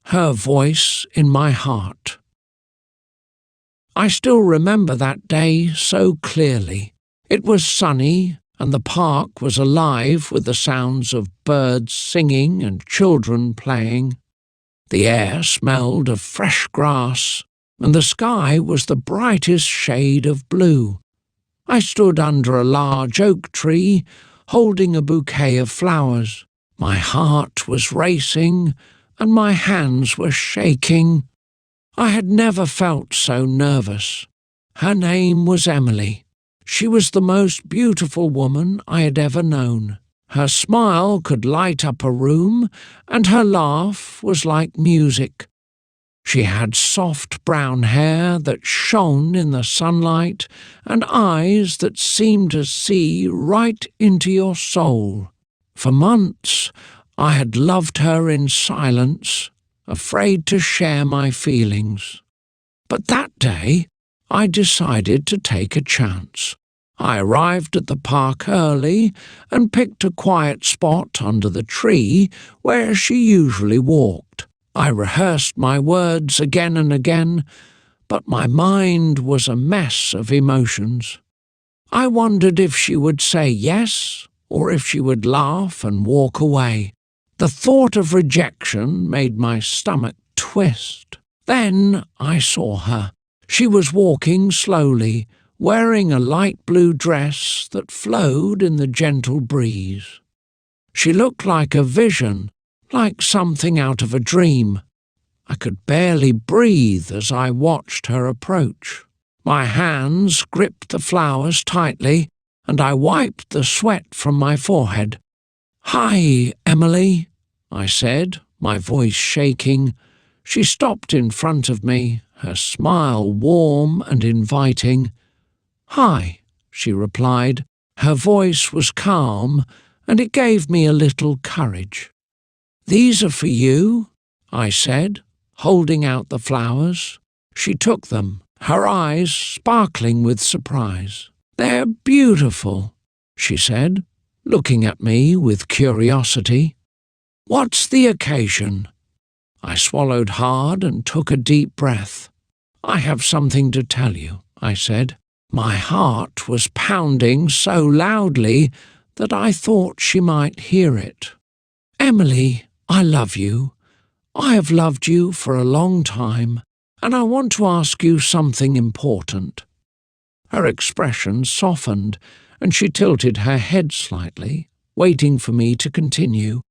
her voice in my heart. I still remember that day so clearly. It was sunny, and the park was alive with the sounds of birds singing and children playing. The air smelled of fresh grass, and the sky was the brightest shade of blue. I stood under a large oak tree, holding a bouquet of flowers. My heart was racing, and my hands were shaking. I had never felt so nervous. Her name was Emily. She was the most beautiful woman I had ever known. Her smile could light up a room, and her laugh was like music. She had soft brown hair that shone in the sunlight, and eyes that seemed to see right into your soul. For months I had loved her in silence, afraid to share my feelings. But that day I decided to take a chance. I arrived at the park early and picked a quiet spot under the tree where she usually walked. I rehearsed my words again and again, but my mind was a mess of emotions. I wondered if she would say yes, or if she would laugh and walk away. The thought of rejection made my stomach twist. Then I saw her. She was walking slowly, wearing a light blue dress that flowed in the gentle breeze. She looked like a vision, like something out of a dream. I could barely breathe as I watched her approach. My hands gripped the flowers tightly, and I wiped the sweat from my forehead. "Hi, Emily," I said, my voice shaking. She stopped in front of me, her smile warm and inviting. "Hi," she replied. Her voice was calm, and it gave me a little courage. "These are for you," I said, holding out the flowers. She took them, her eyes sparkling with surprise. "They're beautiful," she said, looking at me with curiosity. "What's the occasion?" I swallowed hard and took a deep breath. "I have something to tell you," I said. My heart was pounding so loudly that I thought she might hear it. "Emily, I love you. I have loved you for a long time, and I want to ask you something important." Her expression softened, and she tilted her head slightly, waiting for me to continue.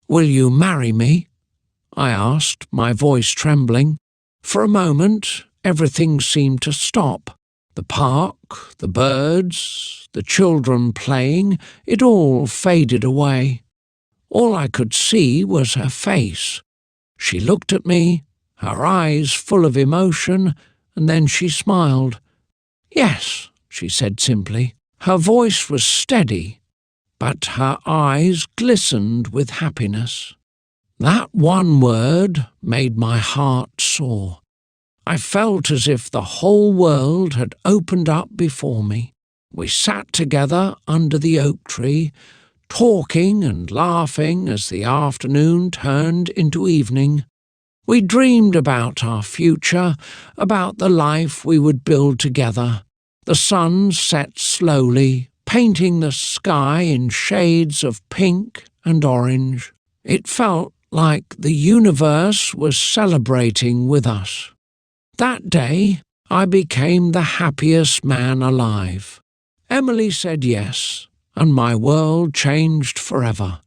"Will you marry me?" I asked, my voice trembling. For a moment, everything seemed to stop. The park, the birds, the children playing, it all faded away. All I could see was her face. She looked at me, her eyes full of emotion, and then she smiled. "Yes," she said simply. Her voice was steady, but her eyes glistened with happiness. That one word made my heart soar. I felt as if the whole world had opened up before me. We sat together under the oak tree, talking and laughing as the afternoon turned into evening. We dreamed about our future, about the life we would build together. The sun set slowly, painting the sky in shades of pink and orange. It felt like the universe was celebrating with us. That day, I became the happiest man alive. Emily said yes, and my world changed forever.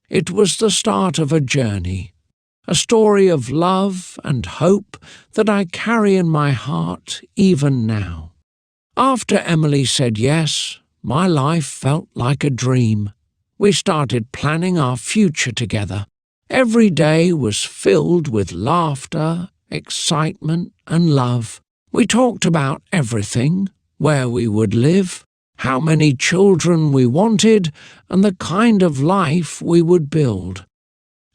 It was the start of a journey, a story of love and hope that I carry in my heart even now. After Emily said yes, my life felt like a dream. We started planning our future together. Every day was filled with laughter, excitement and love. We talked about everything, where we would live, how many children we wanted, and the kind of life we would build.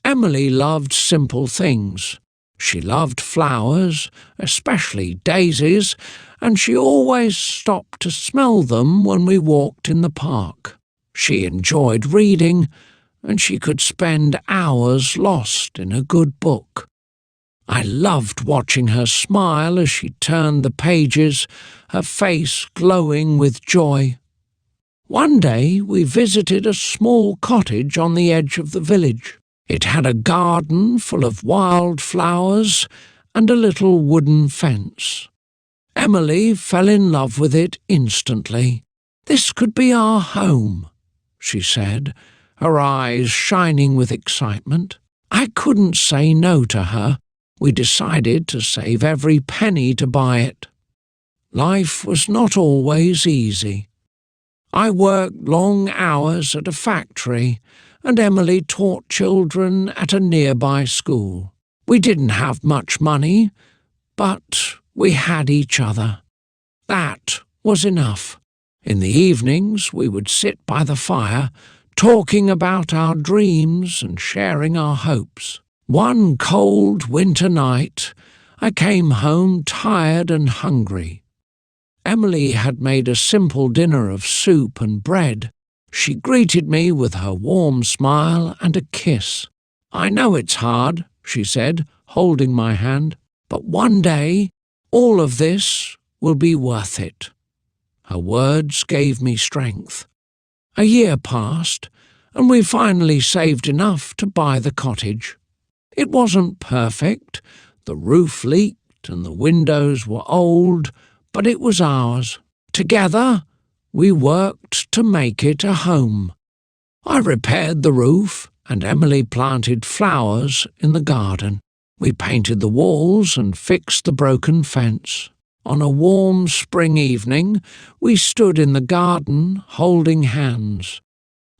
Emily loved simple things. She loved flowers, especially daisies, and she always stopped to smell them when we walked in the park. She enjoyed reading, and she could spend hours lost in a good book. I loved watching her smile as she turned the pages, her face glowing with joy. One day we visited a small cottage on the edge of the village. It had a garden full of wild flowers and a little wooden fence. Emily fell in love with it instantly. "This could be our home," she said, her eyes shining with excitement. I couldn't say no to her. We decided to save every penny to buy it. Life was not always easy. I worked long hours at a factory, and Emily taught children at a nearby school. We didn't have much money, but we had each other. That was enough. In the evenings we would sit by the fire, talking about our dreams and sharing our hopes. One cold winter night, I came home tired and hungry. Emily had made a simple dinner of soup and bread. She greeted me with her warm smile and a kiss. "I know it's hard," she said, holding my hand, "but one day all of this will be worth it." Her words gave me strength. A year passed, and we finally saved enough to buy the cottage. It wasn't perfect. The roof leaked and the windows were old, but it was ours. Together, we worked to make it a home. I repaired the roof, and Emily planted flowers in the garden. We painted the walls and fixed the broken fence. On a warm spring evening, we stood in the garden holding hands.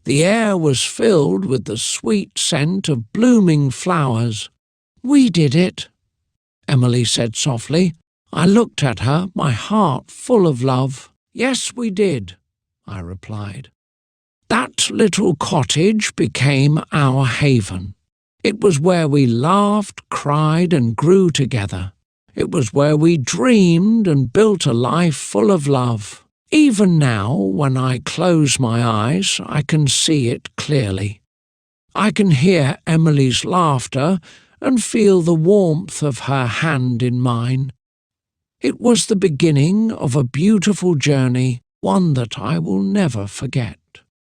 The air was filled with the sweet scent of blooming flowers. "We did it," Emily said softly. I looked at her, my heart full of love. "Yes, we did," I replied. That little cottage became our haven. It was where we laughed, cried, and grew together. It was where we dreamed and built a life full of love. Even now, when I close my eyes, I can see it clearly. I can hear Emily's laughter and feel the warmth of her hand in mine. It was the beginning of a beautiful journey, one that I will never forget.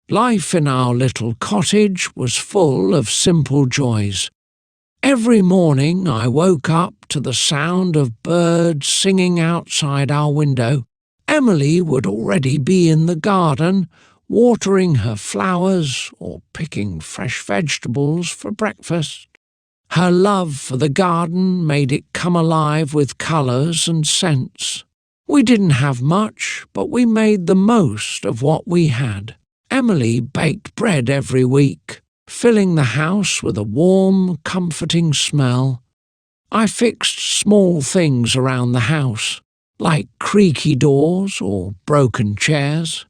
Life in our little cottage was full of simple joys. Every morning I woke up to the sound of birds singing outside our window. Emily would already be in the garden, watering her flowers or picking fresh vegetables for breakfast. Her love for the garden made it come alive with colours and scents. We didn't have much, but we made the most of what we had. Emily baked bread every week, filling the house with a warm, comforting smell. I fixed small things around the house, like creaky doors or broken chairs.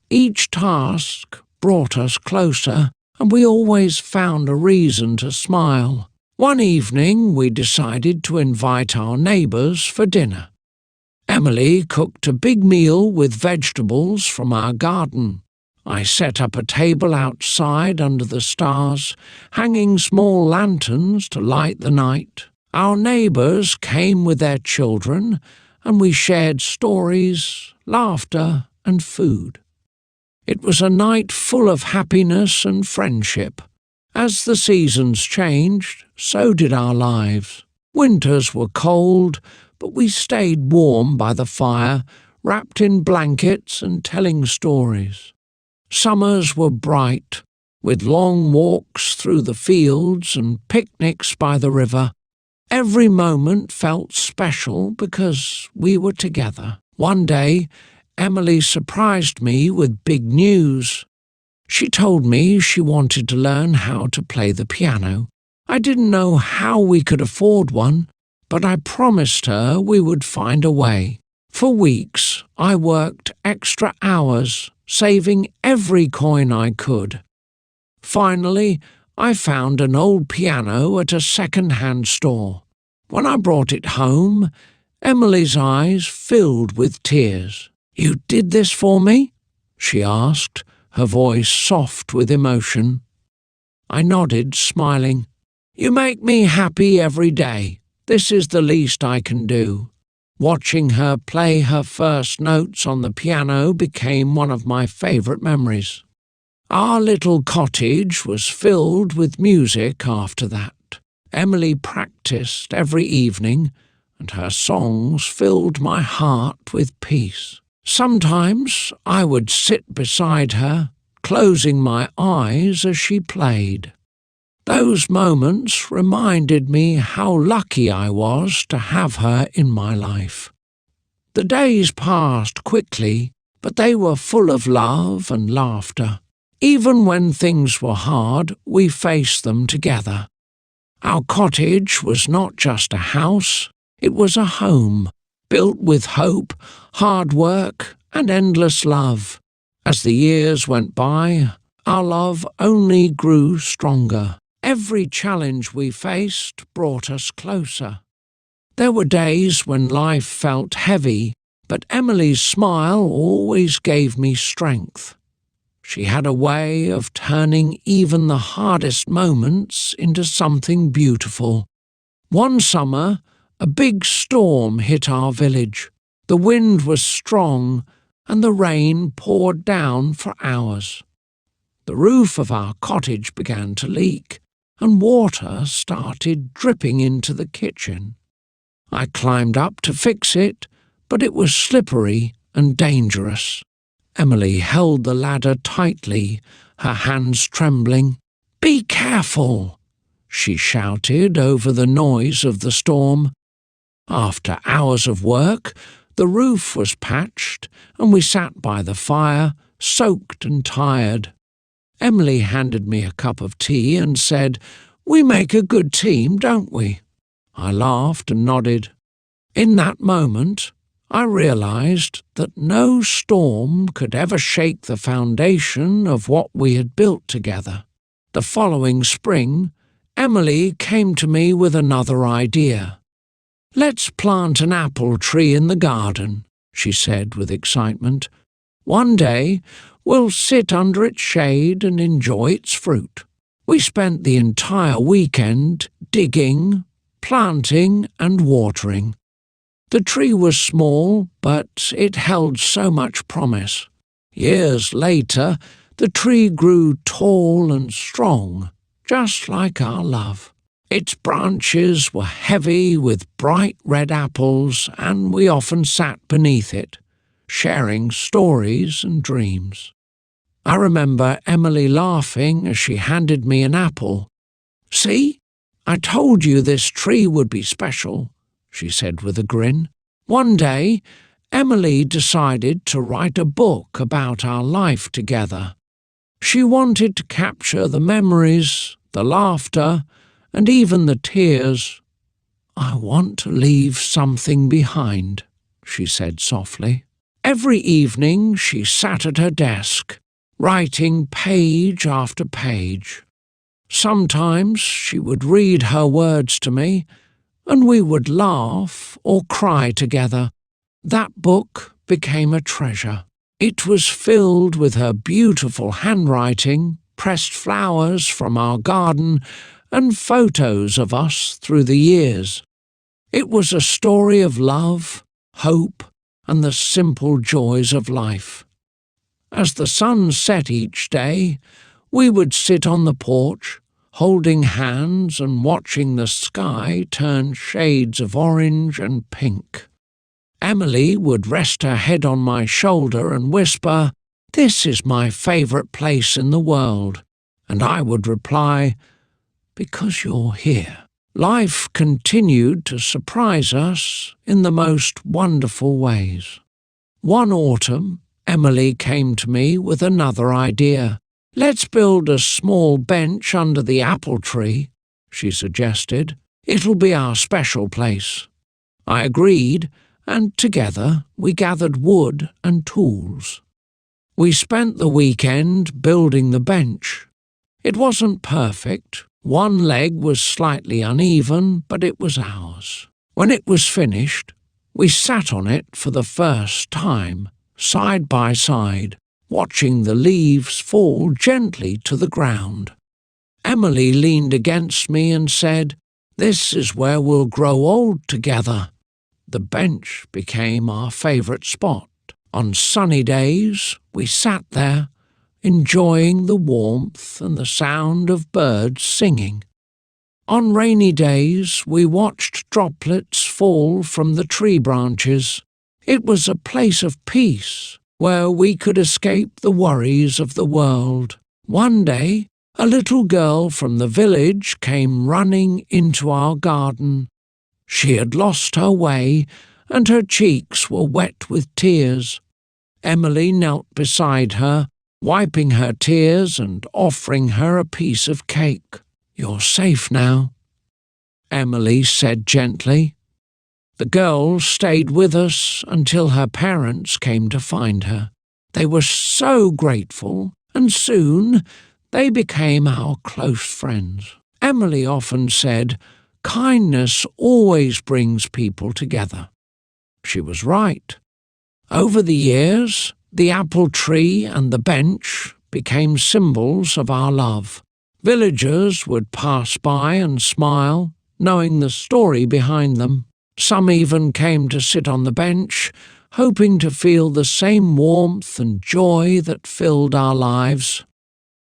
Each task brought us closer, and we always found a reason to smile. One evening we decided to invite our neighbours for dinner. Emily cooked a big meal with vegetables from our garden. I set up a table outside under the stars, hanging small lanterns to light the night. Our neighbours came with their children, and we shared stories, laughter, and food. It was a night full of happiness and friendship. As the seasons changed, so did our lives. Winters were cold, but we stayed warm by the fire, wrapped in blankets and telling stories. Summers were bright, with long walks through the fields and picnics by the river. Every moment felt special because we were together. One day, Emily surprised me with big news. She told me she wanted to learn how to play the piano. I didn't know how we could afford one, but I promised her we would find a way. For weeks, I worked extra hours, saving every coin I could. Finally, I found an old piano at a second-hand store. When I brought it home, Emily's eyes filled with tears. "You did this for me?" she asked, her voice soft with emotion. I nodded, smiling. "You make me happy every day," This is the least I can do." Watching her play her first notes on the piano became one of my favourite memories. Our little cottage was filled with music after that. Emily practised every evening, and her songs filled my heart with peace. Sometimes I would sit beside her, closing my eyes as she played. Those moments reminded me how lucky I was to have her in my life. The days passed quickly, but they were full of love and laughter. Even when things were hard, we faced them together. Our cottage was not just a house, it was a home, built with hope, hard work, and endless love. As the years went by, our love only grew stronger. Every challenge we faced brought us closer. There were days when life felt heavy, but Emily's smile always gave me strength. She had a way of turning even the hardest moments into something beautiful. One summer, a big storm hit our village. The wind was strong, and the rain poured down for hours. The roof of our cottage began to leak, and water started dripping into the kitchen. I climbed up to fix it, but it was slippery and dangerous. Emily held the ladder tightly, her hands trembling. "Be careful!" she shouted over the noise of the storm. After hours of work, the roof was patched, and we sat by the fire, soaked and tired. Emily handed me a cup of tea and said, "We make a good team, don't we?" I laughed and nodded. In that moment, I realized that no storm could ever shake the foundation of what we had built together. The following spring, Emily came to me with another idea. "Let's plant an apple tree in the garden," she said with excitement. "One day, we'll sit under its shade and enjoy its fruit." We spent the entire weekend digging, planting and watering. The tree was small, but it held so much promise. Years later, the tree grew tall and strong, just like our love. Its branches were heavy with bright red apples, and we often sat beneath it, sharing stories and dreams. I remember Emily laughing as she handed me an apple. "See, I told you this tree would be special," she said with a grin. One day, Emily decided to write a book about our life together. She wanted to capture the memories, the laughter, and even the tears. "I want to leave something behind," she said softly. Every evening she sat at her desk, writing page after page. Sometimes she would read her words to me, and we would laugh or cry together. That book became a treasure. It was filled with her beautiful handwriting, pressed flowers from our garden, and photos of us through the years. It was a story of love, hope, and the simple joys of life. As the sun set each day, we would sit on the porch, holding hands and watching the sky turn shades of orange and pink. Emily would rest her head on my shoulder and whisper, "This is my favourite place in the world," and I would reply, "Because you're here." Life continued to surprise us in the most wonderful ways. One autumn, Emily came to me with another idea. "Let's build a small bench under the apple tree," she suggested. "It'll be our special place." I agreed, and together we gathered wood and tools. We spent the weekend building the bench. It wasn't perfect. One leg was slightly uneven, but it was ours. When it was finished, we sat on it for the first time, side by side, watching the leaves fall gently to the ground. Emily leaned against me and said, This is where we'll grow old together." The bench became our favourite spot. On sunny days, we sat there, enjoying the warmth and the sound of birds singing. On rainy days, we watched droplets fall from the tree branches. It was a place of peace, where we could escape the worries of the world. One day, a little girl from the village came running into our garden. She had lost her way, and her cheeks were wet with tears. Emily knelt beside her, wiping her tears and offering her a piece of cake. "You're safe now," Emily said gently. The girl stayed with us until her parents came to find her. They were so grateful, and soon they became our close friends. Emily often said, "Kindness always brings people together." She was right. Over the years, the apple tree and the bench became symbols of our love. Villagers would pass by and smile, knowing the story behind them. Some even came to sit on the bench, hoping to feel the same warmth and joy that filled our lives.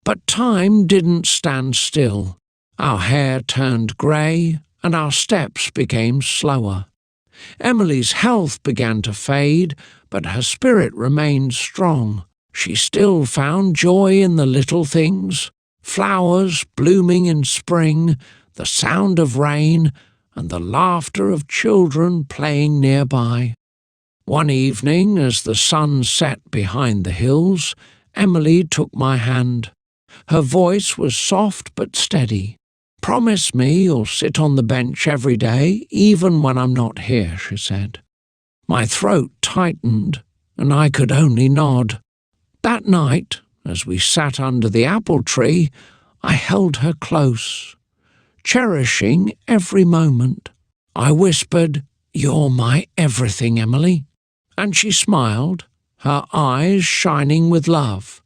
But time didn't stand still. Our hair turned grey, and our steps became slower. Emily's health began to fade, but her spirit remained strong. She still found joy in the little things: flowers blooming in spring, the sound of rain, and the laughter of children playing nearby. One evening, as the sun set behind the hills, Emily took my hand. Her voice was soft but steady. "Promise me you'll sit on the bench every day, even when I'm not here," she said. My throat tightened, and I could only nod. That night, as we sat under the apple tree, I held her close, cherishing every moment. I whispered, "You're my everything, Emily." And she smiled, her eyes shining with love.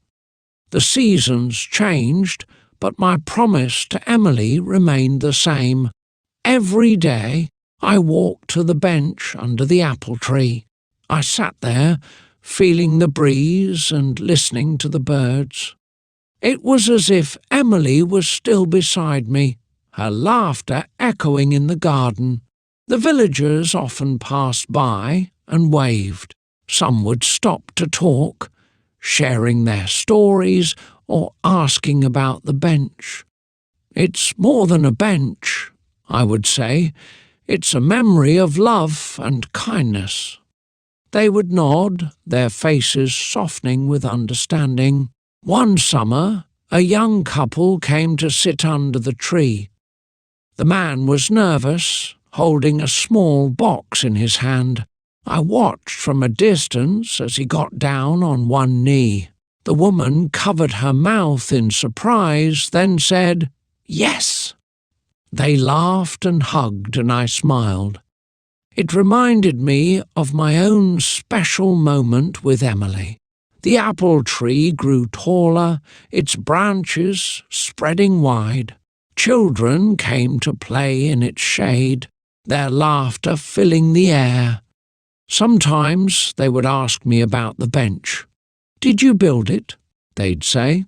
The seasons changed, but my promise to Emily remained the same. Every day I walked to the bench under the apple tree. I sat there, feeling the breeze and listening to the birds. It was as if Emily was still beside me, her laughter echoing in the garden. The villagers often passed by and waved. Some would stop to talk, sharing their stories or asking about the bench. "It's more than a bench," I would say. "It's a memory of love and kindness." They would nod, their faces softening with understanding. One summer, a young couple came to sit under the tree. The man was nervous, holding a small box in his hand. I watched from a distance as he got down on one knee. The woman covered her mouth in surprise, then said, "Yes." They laughed and hugged, and I smiled. It reminded me of my own special moment with Emily. The apple tree grew taller, its branches spreading wide. Children came to play in its shade, their laughter filling the air. Sometimes they would ask me about the bench. "Did you build it?" they'd say.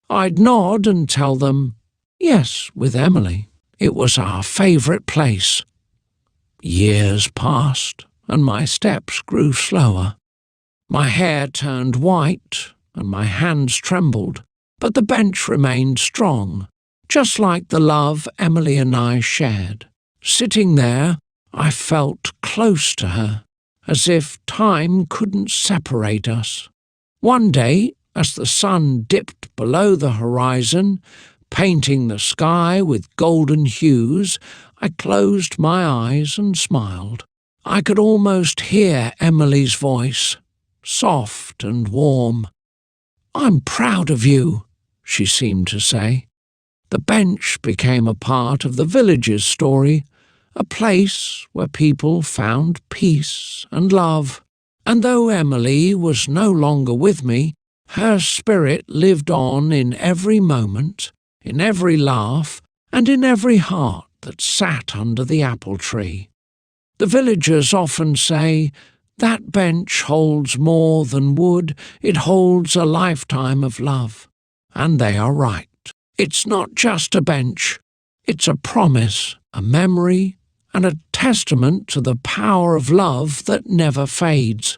I'd nod and tell them, "Yes, with Emily. It was our favourite place." Years passed, and my steps grew slower. My hair turned white, and my hands trembled, but the bench remained strong, just like the love Emily and I shared. Sitting there, I felt close to her, as if time couldn't separate us. One day, as the sun dipped below the horizon, painting the sky with golden hues, I closed my eyes and smiled. I could almost hear Emily's voice, soft and warm. "I'm proud of you," she seemed to say. The bench became a part of the village's story, a place where people found peace and love. And though Emily was no longer with me, her spirit lived on in every moment, in every laugh, and in every heart. that sat under the apple tree. The villagers often say, "That bench holds more than wood, it holds a lifetime of love." And they are right. It's not just a bench, it's a promise, a memory, and a testament to the power of love that never fades.